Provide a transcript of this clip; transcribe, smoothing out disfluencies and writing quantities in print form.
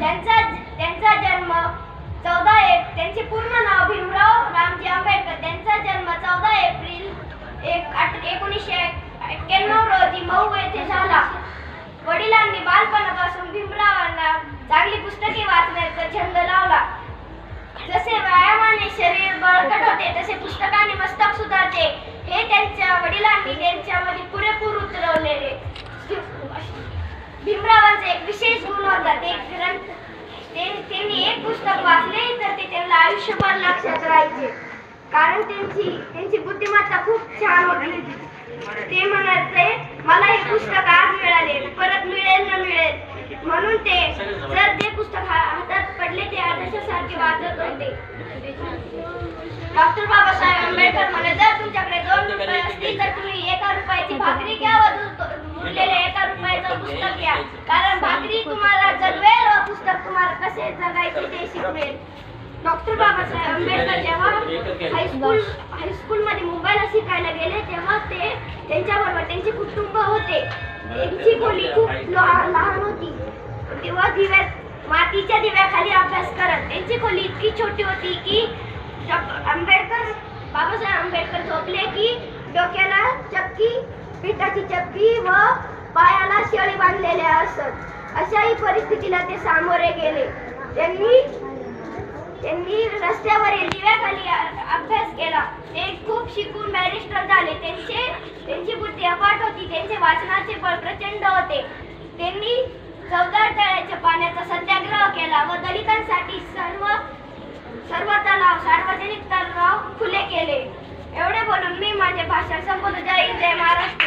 त्यांचा त्यांचा जन्म 14 त्यांचे पूर्ण नाव भीमराव रामजी आंबेडकर. त्यांचा जन्म 14 एप्रिल 1991 रोजी मऊ येथे झाला. वडिलांनी बालपणापासून भीमरावांना चांगली पुस्तके वाचण्याचा छंद लावला. जसे व्यायामाने शरीर बळकट होते तसे पुस्तकाने मस्तक सुधारते हे त्यांच्या वडिलांनी त्यांच्यामध्ये पुरेपूर उतरवलेले. भीमरावांचा एक विशेष गुण होता, त्यांनी एक पुस्तक वाचले तर ते त्यांना आयुष्यभर लक्षात राहायचे, कारण त्यांची बुद्धिमत्ता खूप छान होती. ते म्हणायचे, मला हे पुस्तक आज मिळाले, परत मिळेल न मिळेल, म्हणून ते जर ते पुस्तक हातात पडले ते आदर्शासारखे वाचत होते. डॉक्टर बाबासाहेब आंबेडकर म्हणे, जर तुमच्याकडे 2 रुपये असतील तर तुम्ही 1 रुपयाची भाकरी घ्या व उरलेले 1 रुपयाचं पुस्तक घ्या, कारण भाकरी तुम्हाला जगवेल व पुस्तक तुम्हाला कसे जगायचे ते शिकवेल. डॉक्टर बाबासाहेब आंबेडकर जेव्हा हायस्कूलमध्ये मुंबईला शिकायला गेले तेव्हा ते त्यांच्याबरोबर त्यांचे कुटुंब होते. त्यांची खोली खूप लहान होती. तेव्हा मातीच्या दिव्याखाली अभ्यास करत. त्यांची खोली इतकी छोटी होती की बाबासाहेब आंबेडकर झोपले की डोक्याला चक्की, पिठाची चक्की व पायाला शेळी बांधलेले असत. अशाही परिस्थितीला ते सामोरे गेले. त्यांनी रस्त्यावरील दिव्याखाली अभ्यास केला. ते खूप शिकून बॅरिस्टर झाले. त्यांची बुद्धी अफाट होती. त्यांचे वाचनाचे बळ प्रचंड होते. त्यांनी 14 तळ्याच्या पाण्याचा सत्याग्रह केला व दलितांसाठी सर्व तलाव, सार्वजनिक तलाव खुले केले. एवढे बोलून मी माझे भाषण संपवतो. जय हिंद, जय महाराष्ट्र.